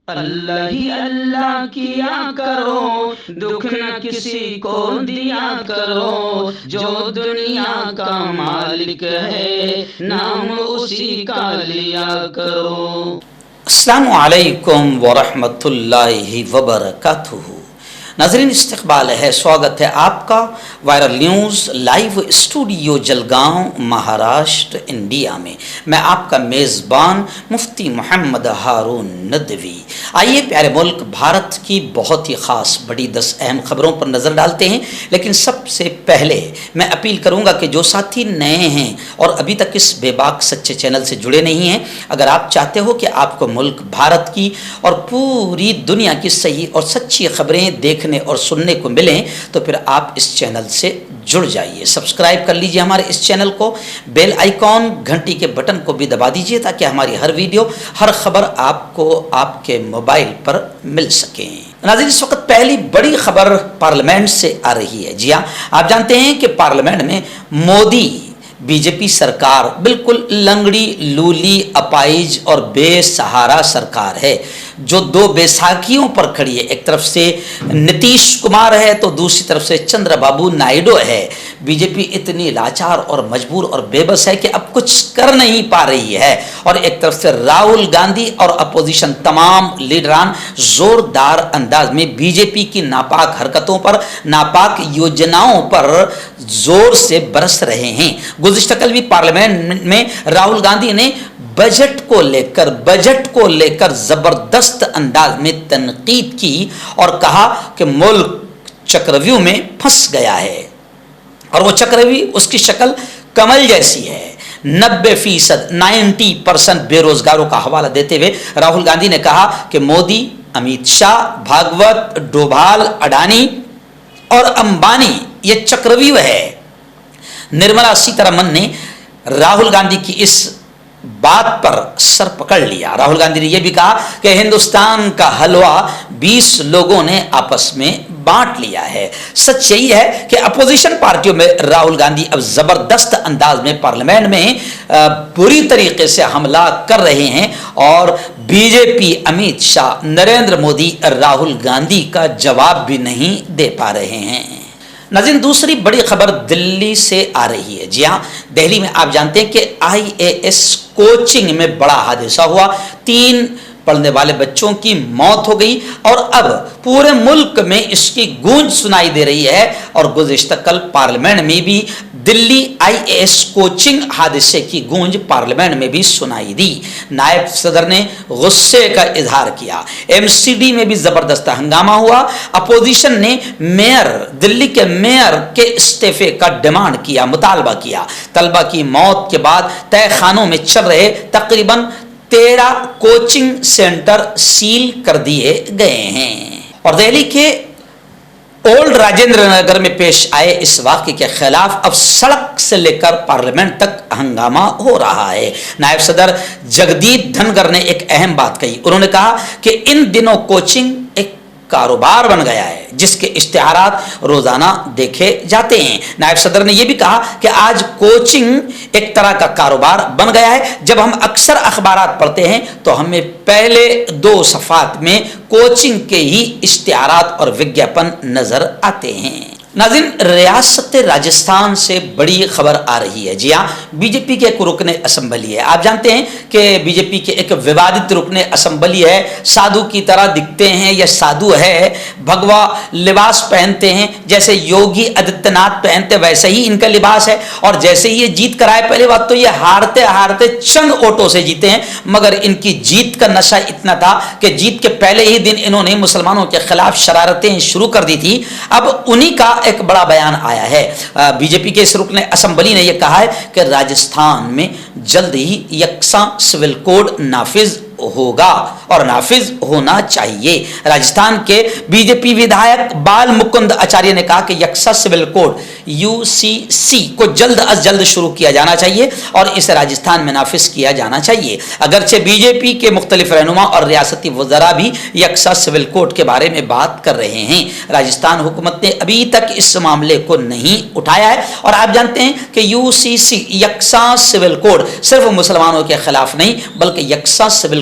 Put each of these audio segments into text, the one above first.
اللہ ہی اللہ کیا کرو، دکھ نہ کسی کو دیا کرو، جو دنیا کا مالک ہے نام اسی کا لیا کرو۔ السلام علیکم ورحمۃ اللہ وبرکاتہ۔ ناظرین استقبال ہے، سواگت ہے آپ کا viral news live studio Jalgaon Maharashtra India میں۔ میں آپ کا میزبان مفتی محمد ہارون ندوی۔ آئیے پیارے ملک بھارت کی بہت ہی خاص بڑی 10 اہم خبروں پر نظر ڈالتے ہیں، لیکن سب سے پہلے میں اپیل کروں گا کہ جو ساتھی نئے ہیں اور ابھی تک اس بے باک سچے چینل سے جڑے نہیں ہیں، اگر آپ چاہتے ہو کہ آپ کو ملک بھارت کی اور پوری دنیا کی صحیح اور سچی خبریں دیکھنے اور سننے کو ملیں تو پھر آپ اس چینل سے جڑ جائیے، سبسکرائب کر لیجئے ہمارے اس چینل کو، بیل آئیکن گھنٹی کے بٹن کو بھی دبا دیجئے تاکہ ہماری ہر ویڈیو ہر خبر آپ کو آپ کے موبائل پر مل سکیں۔ ناظرین اس وقت پہلی بڑی خبر پارلیمنٹ سے آ رہی ہے۔ جی ہاں، آپ جانتے ہیں کہ پارلیمنٹ میں مودی بی جے پی سرکار بالکل لنگڑی لولی اپائج اور بے سہارا سرکار ہے جو دو بیساکھیوں پر کھڑی ہے۔ ایک طرف سے نتیش کمار ہے تو دوسری طرف سے چندر بابو نائیڈو ہے۔ بی جے پی اتنی لاچار اور مجبور اور بے بس ہے کہ اب کچھ کر نہیں پا رہی ہے، اور ایک طرف سے راہل گاندھی اور اپوزیشن تمام لیڈران زوردار انداز میں بی جے پی کی ناپاک حرکتوں پر، ناپاک یوجناؤں پر زور سے برس رہے ہیں۔ گزشتہ کل بھی پارلیمنٹ میں راہل گاندھی نے بجٹ کو لے کر زبردست انداز میں تنقید کی اور کہا کہ ملک چکرویو میں پھنس گیا ہے، اور وہ چکروی اس کی شکل کمل جیسی ہے۔ 90% بے روزگاروں کا حوالہ دیتے ہوئے راہل گاندھی نے کہا کہ مودی، امیت شاہ، بھاگوت، ڈوبھال، اڈانی اور امبانی یہ چکرویو ہے۔ نرملا سیتارمن نے راہل گاندھی کی اس بات پر سر پکڑ لیا۔ راہل گاندھی نے یہ بھی کہا کہ ہندوستان کا حلوہ 20 لوگوں نے آپس میں بانٹ لیا ہے۔ سچ یہی ہے کہ اپوزیشن پارٹیوں میں راہل گاندھی اب زبردست انداز میں پارلیمنٹ میں بری طریقے سے حملہ کر رہے ہیں، اور بی جے پی، امیت شاہ، نریندر مودی راہل گاندھی کا جواب بھی نہیں دے پا رہے ہیں۔ ناظرین دوسری بڑی خبر دلی سے آ رہی ہے۔ جی ہاں، دہلی میں آپ جانتے ہیں کہ IAS کوچنگ میں بڑا حادثہ ہوا، 3 پڑھنے والے بچوں کی موت ہو گئی، اور اب پورے ملک میں اس کی گونج سنائی دے رہی ہے۔ اور گزشتہ کل پارلیمنٹ میں بھی دلی IAS کوچنگ حادثے کی گونج پارلیمنٹ میں بھی سنائی دی۔ نائب صدر نے غصے کا اظہار کیا، MCD میں بھی زبردست ہنگامہ ہوا، اپوزیشن نے دلی کے میئر کے استعفے کا ڈیمانڈ کیا، مطالبہ کیا۔ طلبہ کی موت کے بعد تہہ خانوں میں چل رہے تقریباً 13 کوچنگ سینٹر سیل کر دیے گئے ہیں۔ اور دہلی کے اولڈ راجندر نگر میں پیش آئے اس واقعے کے خلاف اب سڑک سے لے کر پارلیمنٹ تک ہنگامہ ہو رہا ہے۔ نائب صدر جگدیپ دھنگر نے ایک اہم بات کہی، انہوں نے کہا کہ ان دنوں کوچنگ ایک کاروبار بن گیا ہے جس کے اشتہارات روزانہ دیکھے جاتے ہیں۔ نائب صدر نے یہ بھی کہا کہ آج کوچنگ ایک طرح کا کاروبار بن گیا ہے۔ جب ہم اکثر اخبارات پڑھتے ہیں تو ہمیں پہلے 2 صفحات میں کوچنگ کے ہی اشتہارات اور وگیاپن نظر آتے ہیں۔ ناظرین ریاست راجستھان سے بڑی خبر آ رہی ہے۔ جی ہاں، بی جے پی کے ایک رکن اسمبلی ہے، آپ جانتے ہیں کہ بی جے پی کے ایک ووادت رکن اسمبلی ہے، سادھو کی طرح دکھتے ہیں، یہ سادھو ہے، بھگوا لباس پہنتے ہیں، جیسے یوگی آدتیہ ناتھ پہنتے ویسے ہی ان کا لباس ہے، اور جیسے ہی یہ جیت کر آئے، پہلے بات تو یہ ہارتے چند ووٹوں سے جیتے ہیں، مگر ان کی جیت کا نشہ اتنا تھا کہ جیت کے پہلے ہی دن انہوں نے مسلمانوں کے خلاف شرارتیں شروع کر دی تھی۔ اب انہی کا ایک بڑا بیان آیا ہے، بی جے پی کے اس رکن اسمبلی نے یہ کہا ہے کہ راجستھان میں جلد ہی یکساں سول کوڈ نافذ ہوگا اور نافذ ہونا چاہیے۔ راجستھان کے بی جے پی ودھایک بال مکند آچاریہ نے کہا کہ یکساں سول کوڈ UCC کو جلد از جلد شروع کیا جانا چاہیے اور اسے راجستھان میں نافذ کیا جانا چاہیے۔ اگرچہ بی جے پی کے مختلف رہنما اور ریاستی وزراء بھی یکساں سول کوڈ کے بارے میں بات کر رہے ہیں، راجستھان حکومت نے ابھی تک اس معاملے کو نہیں اٹھایا ہے۔ اور آپ جانتے ہیں کہ UCC یکساں سول کوڈ صرف مسلمانوں کے خلاف نہیں بلکہ یکساں سول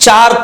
4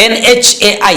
NHAI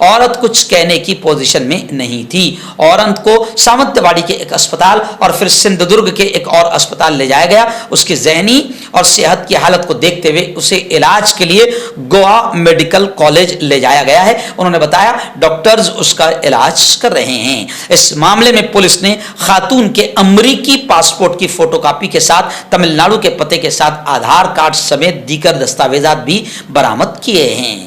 عورت کچھ کہنے کی پوزیشن میں نہیں تھی. عورت کو ساونتواڑی کے ایک اسپتال اور پھر سندھدرگ کے ایک اور اسپتال لے جایا گیا. اس کی ذہنی اور صحت کی حالت کو دیکھتے ہوئے اسے علاج کے لیے گوا میڈیکل کالج لے جایا گیا ہے. انہوں نے بتایا ڈاکٹرز اس کا علاج کر رہے ہیں. اس معاملے میں پولیس نے خاتون کے امریکی پاسپورٹ کی فوٹو کاپی کے ساتھ تمل ناڈو کے پتے کے ساتھ آدھار کارڈ سمیت دیگر دستاویزات بھی برآمد کیے ہیں.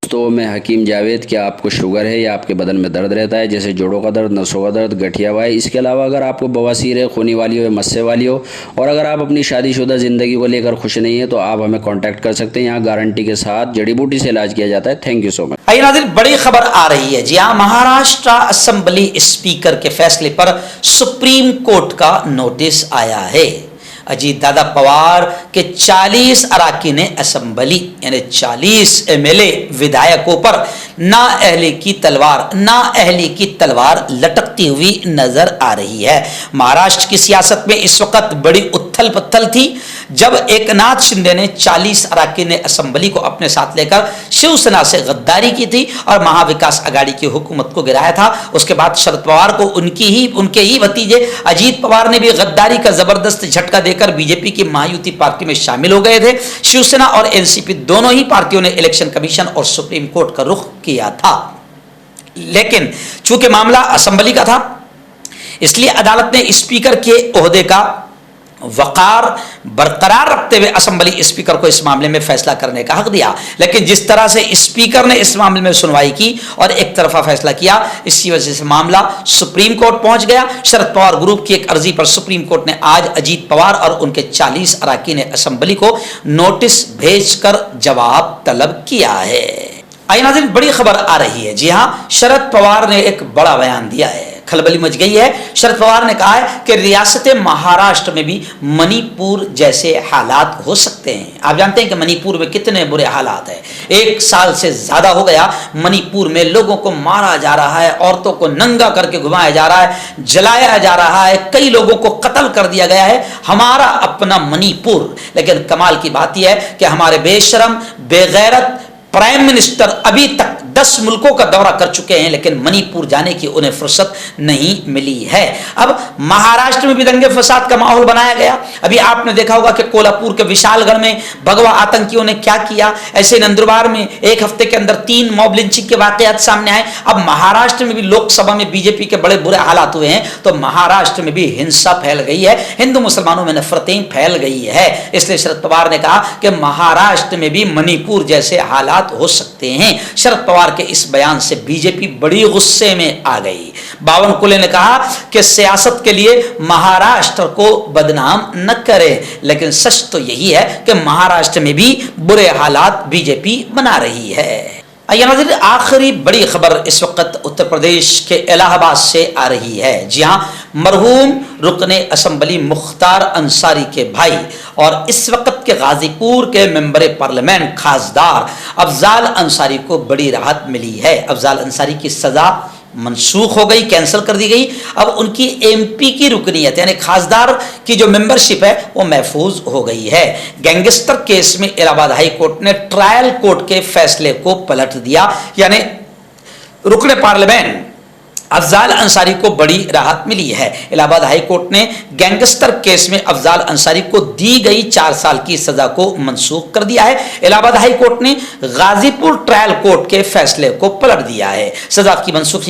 تو میں حکیم جاوید، کیا آپ کو شوگر ہے یا آپ کے بدن میں درد رہتا ہے جیسے جوڑوں کا درد، نسوں کا درد، گٹھیا وائے؟ اس کے علاوہ اگر آپ کو بواسیر ہے، خونی والی ہو یا مسے والی ہو، اور اگر آپ اپنی شادی شدہ زندگی کو لے کر خوش نہیں ہیں تو آپ ہمیں کانٹیکٹ کر سکتے ہیں. یہاں گارنٹی کے ساتھ جڑی بوٹی سے علاج کیا جاتا ہے. تھینک یو سو مچ. آئیے ناظرین، بڑی خبر آ رہی ہے. جی ہاں، مہاراشٹرا اسمبلی اسپیکر کے فیصلے پر سپریم کورٹ کا نوٹس آیا ہے. اجیت دادا پوار کے 40 اراکین اسمبلی یعنی 40 MLA ودھایکوں پر نااہلی کی تلوار لٹکتی ہوئی نظر آ رہی ہے. مہاراشٹر کی سیاست میں اس وقت بڑی اتھل پتھل تھی جب ایک ناتھ شندے نے 40 اراکین اسمبلی کو اپنے ساتھ لے کر شیو سینا سے غداری کی تھی اور مہا وکاس اگاڑی کی حکومت کو گرایا تھا. اس کے بعد شرد پوار کو ان کے ہی بھتیجے اجیت پوار نے بھی غداری کا زبردست جھٹکا دے کر بی جے پی کی مہایوتی پارٹی میں شامل ہو گئے تھے. شیو سینا اور NCP دونوں ہی پارٹیوں نے الیکشن کمیشن اور سپریم کورٹ کا رخ کیا تھا. لیکن چونکہ معاملہ اسمبلی کا تھا اس لیے عدالت نے اسپیکر کے عہدے کا وقار برقرار رکھتے ہوئے اسمبلی اسپیکر کو اس معاملے میں فیصلہ کرنے کا حق دیا. لیکن جس طرح سے اسپیکر نے اس معاملے میں سنوائی کی اور ایک طرفہ فیصلہ کیا، اسی وجہ سے معاملہ سپریم کورٹ پہنچ گیا. شرد پوار گروپ کی ایک عرضی پر سپریم کورٹ نے آج اجیت پوار اور ان کے 40 اراکین اسمبلی کو نوٹس بھیج کر جواب طلب کیا ہے. آئیے ناظرین، بڑی خبر آ رہی ہے. جی ہاں، شرد پوار نے ایک بڑا بیان دیا ہے. کھلبلی مچ گئی ہے. شرد پوار نے کہا ہے کہ ریاست مہاراشٹر میں بھی منی پور جیسے حالات ہو سکتے ہیں. آپ جانتے ہیں کہ منی پور میں کتنے برے حالات ہیں. 1 سال سے زیادہ ہو گیا منی پور میں لوگوں کو مارا جا رہا ہے، عورتوں کو ننگا کر کے گھمایا جا رہا ہے، جلایا جا رہا ہے، کئی لوگوں کو قتل کر دیا گیا ہے. ہمارا اپنا منی پور. لیکن کمال کی بات یہ ہے کہ ہمارے بے شرم بے غیرت پرائم منسٹر ابھی تک 10 ملکوں کا دورہ کر چکے ہیں لیکن منی پور جانے کی انہیں فرصت نہیں ملی ہے. اب مہاراشٹر میں بھی دنگے فساد کا ماحول بنایا گیا. ابھی آپ نے دیکھا ہوگا کہ کولہاپور کے وشال گڑھ میں بھگوا آتنکیوں نے کیا کیا. ایسے نندربار میں ایک ہفتے کے اندر 3 موب لنچنگ کے واقعات سامنے آئے. اب مہاراشٹر میں بھی لوک سبھا میں بی جے پی کے بڑے برے حالات ہوئے ہیں تو مہاراشٹر میں بھی ہنسا پھیل گئی ہے، ہندو مسلمانوں میں نفرتیں پھیل گئی ہے. اس لیے شرد پوار نے کہا کہ مہاراشٹر میں بھی منی پور جیسے حالات ہو سکتے ہیں. شرد پوار کے اس بیان سے بی جے پی بڑی غصے میں آ گئی. باونکلے نے کہا کہ سیاست کے لیے مہاراشٹر کو بدنام نہ کرے، لیکن سچ تو یہی ہے کہ مہاراشٹر میں بھی برے حالات بی جے پی بنا رہی ہے. آئیے ناظرین، آخری بڑی خبر اس وقت اتر پردیش کے الہ آباد سے آ رہی ہے. جی ہاں، مرحوم رکن اسمبلی مختار انصاری کے بھائی اور اس وقت کے غازی پور کے ممبر پارلیمنٹ خاصدار افضال انصاری کو بڑی راحت ملی ہے. افضال انصاری کی سزا منسوخ ہو گئی، کینسل کر دی گئی. اب ان کی MP کی رکنیت یعنی خاصدار کی جو ممبرشپ ہے وہ محفوظ ہو گئی ہے. گینگسٹر کیس میں الہ آباد ہائی کورٹ نے ٹرائل کورٹ کے فیصلے کو پلٹ دیا، یعنی رکن پارلیمنٹ افضال انصاری کو بڑی راحت ملی ہے. الہ آباد ہائی کورٹ نے گینگسٹر کیس میں افضال انصاری کو دی گئی 4 سال کی سزا کو منسوخ کر دیا ہے. الہ آباد ہائی کورٹ نے غازی پور ٹرائل کورٹ کے فیصلے کو پلٹ دیا ہے. سزا کی منسوخی